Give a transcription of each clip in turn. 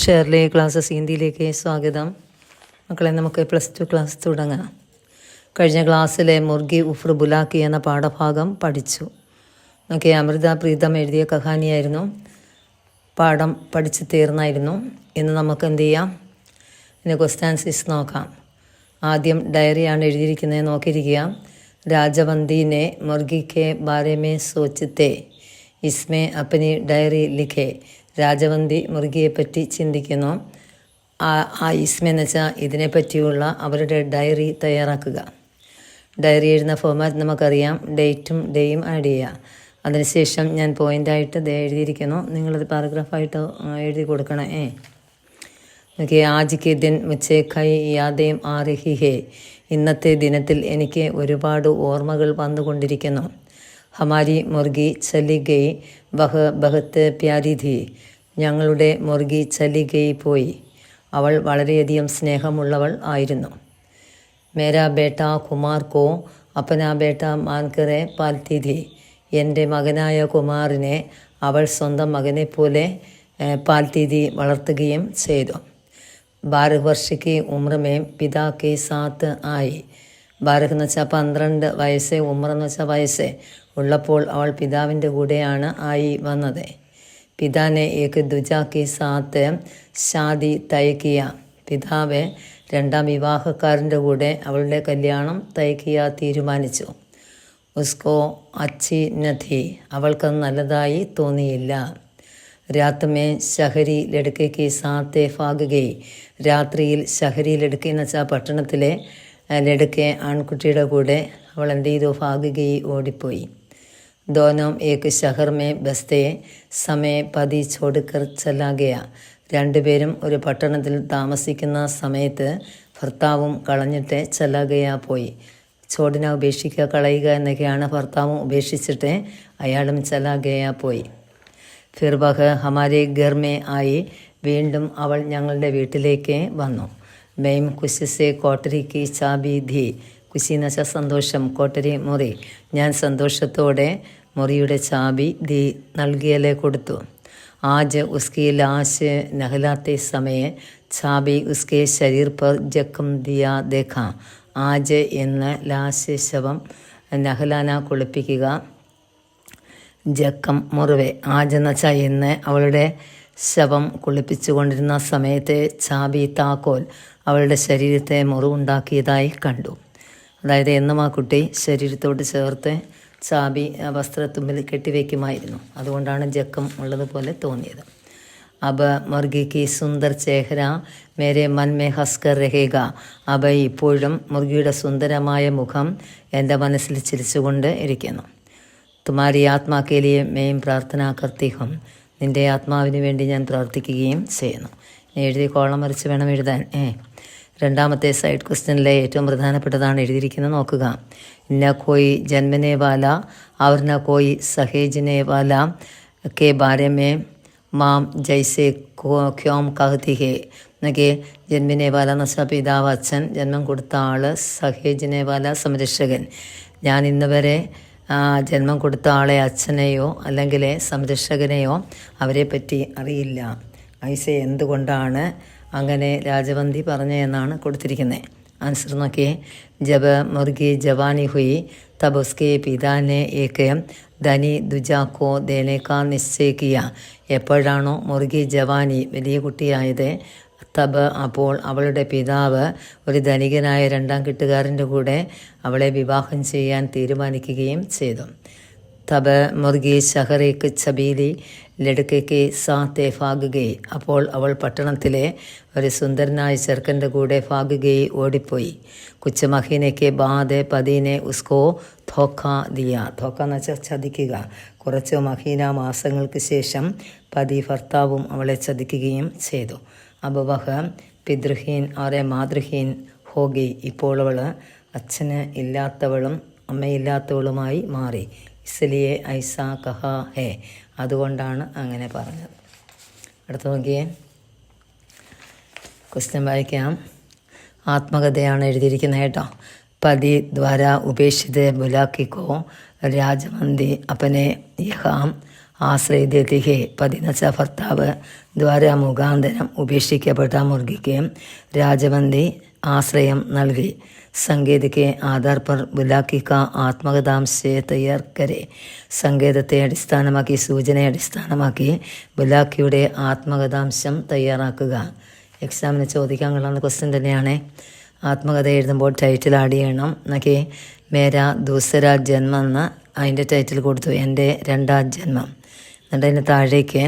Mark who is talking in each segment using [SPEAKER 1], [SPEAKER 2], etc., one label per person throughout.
[SPEAKER 1] Shirley classes ഹിന്ദിയിലേക്ക് സ്വാഗതം. മക്കളെ, നമുക്ക് +2 ക്ലാസ് തുടങ്ങാം. കഴിഞ്ഞ ക്ലാസ്സിലെ മുർഗി ഉഫ്ർ ബുലാക്കി എന്ന പാഠഭാഗം പഠിച്ചു. നമുക്ക് അമൃത പ്രീതം എഴുതിയ കഹാനിയായിരുന്നു. പാഠം പഠിച്ച് തീർന്നായിരുന്നു. ഇന്ന് നമുക്ക് എന്ത് ചെയ്യാം, ഇതിൻ്റെ ക്വസ്റ്റ്യാൻസിസ് നോക്കാം. ആദ്യം ഡയറിയാണ് എഴുതിയിരിക്കുന്നത്, നോക്കിയിരിക്കുക. രാജവന്തിനെ മുർഗി കെ ബാരെ മേ സോച്ചത്തെ ഇസ്മേ അപ്പനി ഡയറി ലിഖേ. രാജവന്തി മുർഗിയെപ്പറ്റി ചിന്തിക്കുന്നു. ഇസ്മ എന്ന് വെച്ചാൽ ഇതിനെപ്പറ്റിയുള്ള അവരുടെ ഡയറി തയ്യാറാക്കുക. ഡയറി എഴുതുന്ന ഫോമാറ്റ് നമുക്കറിയാം. ഡേയും ആഡ് ചെയ്യുക. അതിനുശേഷം ഞാൻ പോയിൻ്റായിട്ട് എഴുതിയിരിക്കുന്നു. നിങ്ങളത് പാരഗ്രാഫായിട്ട് എഴുതി കൊടുക്കണേ. ഓക്കെ. ആജ് കെ ദിൻ മുझे കൈ യാദേം ആ രഹി ഹേ. ഇന്നത്തെ ദിനത്തിൽ എനിക്ക് ഒരുപാട് ഓർമ്മകൾ വന്നുകൊണ്ടിരിക്കുന്നു. ഹമാരി മുർഗി ചലി ഗയി വഹ ബഹത്ത് പ്യാരി ധി. ഞങ്ങളുടെ മുർഗി ചലി ഗയി പോയി. അവൾ വളരെയധികം സ്നേഹമുള്ളവൾ ആയിരുന്നു. മേരാ ബേട്ട കുമാർ കോ അപ്പനാ ബേട്ട മാൻകറെ പാൽത്തി ധി. എൻ്റെ മകനായ കുമാറിനെ അവൾ സ്വന്തം മകനെ പോലെ പാൽത്തി ധി വളർത്തുകയും ചെയ്തു. 12 വർഷ की उम्र में पिता के साथ आई. 12 എന്ന് വെച്ചാൽ 12 വയസ്സ്, ഉമ്ര എന്ന് വെച്ചാൽ വയസ്സ് ഉള്ളപ്പോൾ അവൾ പിതാവിൻ്റെ കൂടെയാണ് ആയി വന്നത്. പിതാനെ ഏക് ദുജാക്കി സാത്ത് ഷാദി തയ്ക്കിയ. പിതാവ് രണ്ടാം വിവാഹക്കാരൻ്റെ കൂടെ അവളുടെ കല്യാണം തയ്ക്കിയ തീരുമാനിച്ചു. ഉസ്കോ അച്ചി നഥി. അവൾക്കത് നല്ലതായി തോന്നിയില്ല. രാത് മേ ഷഹരി ലടുക്കയ്ക്ക് സാത്തെ ഫാഗുകൈ. രാത്രിയിൽ ഷഹരി ലടുക്ക എന്ന് വെച്ചാൽ പട്ടണത്തിലെ ലടുക്കെ ആൺകുട്ടിയുടെ കൂടെ അവൾ എന്ത് ചെയ്തു, ഫാഗുകൈ ഓടിപ്പോയി. ദോനോം ഏക് ഷഹർ മേ ബസ്തേ സമയ പതി ചോടുക്കർ ചലാഗയ. രണ്ടുപേരും ഒരു പട്ടണത്തിൽ താമസിക്കുന്ന സമയത്ത് ഭർത്താവും കളഞ്ഞിട്ട് ചലാഗയ പോയി. ചോടിനെ ഉപേക്ഷിക്കുക, കളയുക എന്നൊക്കെയാണ്. ഭർത്താവും ഉപേക്ഷിച്ചിട്ട് അയാളും ചലാഗയ പോയി. ഫിർ വഹ ഹമാരെ ഘർ മേ ആയി. വീണ്ടും അവൾ ഞങ്ങളുടെ വീട്ടിലേക്ക് വന്നു. മെയിം കുശിസെ കോട്ടരിക്ക് ചാബി ധി. കുശി എന്ന് വെച്ചാൽ സന്തോഷം, കോട്ടരി മുറി. ഞാൻ സന്തോഷത്തോടെ മുറിയുടെ ചാബി ധി നൽകിയല്ലേ കൊടുത്തു. ആജ് ഉസ്കി ലാശ് നഹലാത്തെ സമയ ചാബി ഉസ്കെ ശരീർ പർ ജക്കം ദിയാ ദേഖ. ആജ് എന്ന ലാശ് ശവം, നഹലാന കുളിപ്പിക്കുക, ജക്കം മുറിവ്. ആജ് എന്ന് വെച്ചാൽ ഇന്ന് അവളുടെ ശവം കുളിപ്പിച്ചു കൊണ്ടിരുന്ന സമയത്തെ ചാബി താക്കോൽ അവളുടെ ശരീരത്തെ മുറിവുണ്ടാക്കിയതായി കണ്ടു. അതായത് എന്നും ആ കുട്ടി ശരീരത്തോട് ചേർത്ത് ചാബി വസ്ത്രത്തുമ്പിൽ കെട്ടിവെക്കുമായിരുന്നു. അതുകൊണ്ടാണ് ജക്കം ഉള്ളതുപോലെ തോന്നിയത്. അബ മുർഗിക്ക് സുന്ദർ ചേഹര മേരെ മൻ മേ ഹസ്കർ രഹേഗ. അബ ഇപ്പോഴും മുർഗിയുടെ സുന്ദരമായ മുഖം എൻ്റെ മനസ്സിൽ ചിരിച്ചുകൊണ്ട് ഇരിക്കുന്നു. തുമാരി ആത്മാക്കേലിയെ മേം പ്രാർത്ഥന കർത്തിഹും. നിൻ്റെ ആത്മാവിന് വേണ്ടി ഞാൻ പ്രാർത്ഥിക്കുകയും ചെയ്യുന്നു. എഴുതി കോളം വരച്ച് വേണം എഴുതാൻ. രണ്ടാമത്തെ സൈഡ് ക്വസ്റ്റ്യനിലെ ഏറ്റവും പ്രധാനപ്പെട്ടതാണ് എഴുതിയിരിക്കുന്നത്, നോക്കുക. ഇന്ന കോയി ജന്മനെ വാല അവർ ന കോയി സഹേജനെ വാല കെ ബാരെ മേ മാം ജൈസെ ക്യോം കഹതി ഹേ. എന്നൊക്കെ ജന്മിനെ വാല എന്ന് വെച്ചാൽ പിതാവ്, അച്ഛൻ, ജന്മം കൊടുത്ത ആൾ, സഹേജനെ വാല സംരക്ഷകൻ. ഞാൻ ഇന്ന് വരെ ജന്മം കൊടുത്ത ആളെ, അച്ഛനെയോ അല്ലെങ്കിൽ സംരക്ഷകനെയോ അവരെ പറ്റി അറിയില്ല. ഐസ എന്തുകൊണ്ടാണ് അങ്ങനെ രാജവന്തി പറഞ്ഞതെന്നാണ് കൊടുത്തിരിക്കുന്നത്. ആൻസർ നോക്കിയേ. ജബ് മുർഗി ജവാനി ഹുയി തബ് ഉസ്കെ പിതാനെ ഏക് ധനി ദുജാക്കോ ദേനേക്കാ നിശ്ചയിക്കിയ. എപ്പോഴാണോ മുർഗി ജവാനി വലിയ കുട്ടിയായത്, തബ് അപ്പോൾ അവളുടെ പിതാവ് ഒരു ധനികനായ രണ്ടാം കെട്ടുകാരൻ്റെ കൂടെ അവളെ വിവാഹം ചെയ്യാൻ തീരുമാനിക്കുകയും ചെയ്തു. തബ് മുർഗി ഷഹറേക്ക് ഛബീലി ലടുക്കയ്ക്ക് സാത്തെ ഫാഗുകൈ. അപ്പോൾ അവൾ പട്ടണത്തിലെ ഒരു സുന്ദരനായ ചെറുക്കൻ്റെ കൂടെ ഫാഗുകൈ ഓടിപ്പോയി. കുച്ച് മഹീനയ്ക്ക് ബാദ് പതിനെ ഉസ്കോ ധോക്ക ദിയ. ധോക്ക എന്ന് വെച്ചാൽ ചതിക്കുക. കുറച്ച് മഹീന മാസങ്ങൾക്ക് ശേഷം പതി ഭർത്താവും അവളെ ചതിക്കുകയും ചെയ്തു. അബവഹ പിതൃഹീൻ ആരെ മാതൃഹീൻ ഹോഗി. ഇപ്പോൾ അവൾ അച്ഛന് ഇല്ലാത്തവളും അമ്മയില്ലാത്തവളുമായി മാറി. ഇസ്ലിയെ ഐസ കഹ ഹേ. അതുകൊണ്ടാണ് അങ്ങനെ പറഞ്ഞത്. അടുത്ത നോക്കിയേ, ക്വസ്റ്റ്യൻ വായിക്കാം. ആത്മകഥയാണ് എഴുതിയിരിക്കുന്നത് കേട്ടോ. പതി ദ്വാര ഉപേക്ഷിത ബുലാക്കിക്കോ രാജവന്തി അപ്പനെ യഹാം ആശ്രയിതെത്തിഹേ പതിന്ന് വെച്ചാൽ ഭർത്താവ് ദ്വാര മുഖാന്തരം ഉപേക്ഷിക്കപ്പെട്ട മുർഗിക്ക് രാജവന്തി ആശ്രയം നൽകി. സങ്കേതയ്ക്ക് ആധാർ പർ ബുലാക്കി കാ ആത്മകഥാം സേ തയ്യാർ കരെ. സങ്കേതത്തെ അടിസ്ഥാനമാക്കി, സൂചനയെ അടിസ്ഥാനമാക്കി ബുലാക്കിയുടെ ആത്മകഥാംശം തയ്യാറാക്കുക. എക്സാമിന് ചോദിക്കാൻ കൊള്ളുന്ന ക്വസ്റ്റ്യൻ തന്നെയാണ്. ആത്മകഥ എഴുതുമ്പോൾ ടൈറ്റിൽ ആഡ് ചെയ്യണം. എന്നൊക്കെ മേരാ ദൂസര ജന്മം എന്ന് അതിൻ്റെ ടൈറ്റിൽ കൊടുത്തു, എൻ്റെ രണ്ടാം ജന്മം. എന്നിട്ട് അതിന് താഴേക്ക്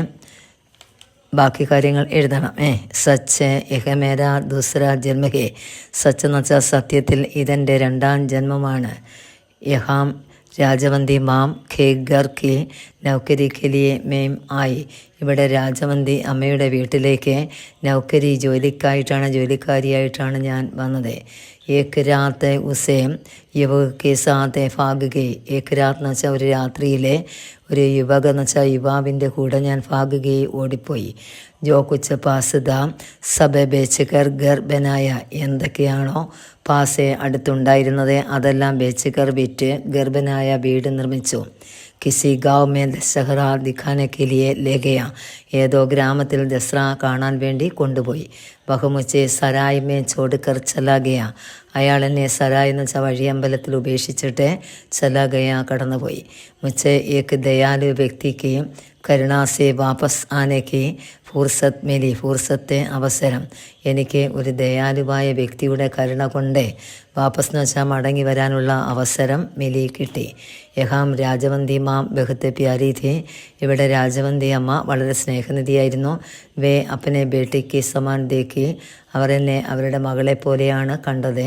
[SPEAKER 1] ബാക്കി കാര്യങ്ങൾ എഴുതണം. സച്ച് യഹ മേരാ ദൂസര ജന്മഹേ. സച്ച് എന്ന് വെച്ചാൽ സത്യത്തിൽ ഇതെൻ്റെ രണ്ടാം ജന്മമാണ്. യഹാം രാജവന്തി മാം ഖേ ഗർ കി നൗക്കരി കെ ലിയെ മേം ആയി. ഇവിടെ രാജവന്തി അമ്മയുടെ വീട്ടിലേക്ക് നൗക്കരി ജോലിക്കാരിയായിട്ടാണ് ഞാൻ വന്നത്. ഏക് രാത്ത് ഉസേ യുവക കെ സാത്ത് ഭാഗ് ഗയി. ഏക് രാത്ത് എന്ന് വെച്ചാൽ ഒരു രാത്രിയിലെ ഒരു യുവക എന്ന് വെച്ചാൽ യുവാവിൻ്റെ കൂടെ ഞാൻ ഭാഗ് ഗയി ഓടിപ്പോയി. ജോ കുച്ച് പാസ്ത സബ ബേച്ചുകർ ഗർ ബനായ. എന്തൊക്കെയാണോ പാസെ അടുത്തുണ്ടായിരുന്നത് അതെല്ലാം ബേച്ചുകർ വിറ്റ് ഗർഭനായ വീട് നിർമ്മിച്ചു. കിസി ഗാവ് മേ ദശഹറ ദിഖാനെ കെ ലിയെ ലേഖയ. ഏതോ ഗ്രാമത്തിൽ ദസറ കാണാൻ വേണ്ടി കൊണ്ടുപോയി. ബഹുമുച്ചെ സരായ് മേ ചോടുക്കർ ചലാഗയ. അയാൾ എന്നെ സരായ് എന്ന് വെച്ചാൽ വഴിയമ്പലത്തിൽ ഉപേക്ഷിച്ചിട്ട് ചലാഗയ കടന്നുപോയി. മുച്ചെ ഏക് ദയാലു വ്യക്തിക്ക് കരുണാസെ വാപസ് ആനയ്ക്ക് ഫൂർസത്ത് മിലി. ഫൂർസത്തെ അവസരം. എനിക്ക് ഒരു ദയാലുവായ വ്യക്തിയുടെ കരുണ കൊണ്ട് വാപസ് എന്ന് വെച്ചാൽ മടങ്ങി വരാനുള്ള അവസരം മിലി കിട്ടി. യഹാം രാജവന്തി മാം ബഹുത്തെ പ്യാരി ഥി. ഇവിടെ രാജവന്തി അമ്മ വളരെ സ്നേഹനിധിയായിരുന്നു. വേ അപ്പനെ ബേട്ടിക്ക് സമാൻ ദേക്കി. അവർ എന്നെ അവരുടെ മകളെ പോലെയാണ് കണ്ടത്.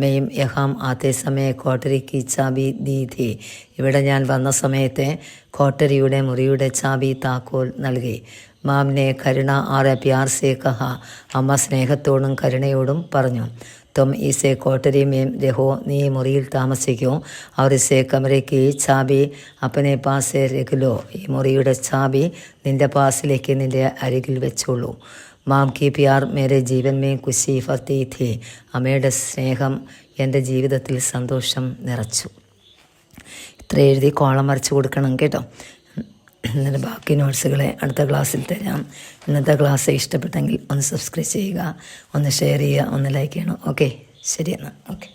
[SPEAKER 1] മെയും യഹാം ആത്തെ സമയ കോട്ടരിക്ക് ചാബി ദീ ഥി. ഇവിടെ ഞാൻ വന്ന സമയത്ത് കോട്ടരിയുടെ മുറിയുടെ ചാബി താക്കോൽ നൽകി. മാംനെ കരുണ ആറെ പ്യാർ സേ കഹ. അമ്മ സ്നേഹത്തോടും കരുണയോടും പറഞ്ഞു. തും ഈസെ കോട്ടരി മേം രഹോ. നീ മുറിയിൽ താമസിക്കൂ. അവർ ഇസെ കമരയ്ക്ക് ചാബി അപ്പനെ പാസെ രഖലോ. ഈ മുറിയുടെ ചാബി നിൻ്റെ പാസിലേക്ക് നിൻ്റെ അരികിൽ വെച്ചോളൂ. മാം കി പ്യാർ മേരെ ജീവൻ മേ ഖുശി ഫർത്തി ഥി. അമ്മയുടെ സ്നേഹം എൻ്റെ ജീവിതത്തിൽ സന്തോഷം നിറച്ചു. ഇത്ര എഴുതി കോളം വരച്ച് കൊടുക്കണം കേട്ടോ. എന്നിട്ട് ബാക്കി നോട്ട്സുകളെ അടുത്ത ക്ലാസ്സിൽ തരാം. ഇന്നത്തെ ക്ലാസ് ഇഷ്ടപ്പെട്ടെങ്കിൽ ഒന്ന് സബ്സ്ക്രൈബ് ചെയ്യുക, ഒന്ന് ഷെയർ ചെയ്യുക, ഒന്ന് ലൈക്ക് ചെയ്യണം. ഓക്കെ, ശരി എന്നാൽ. ഓക്കെ.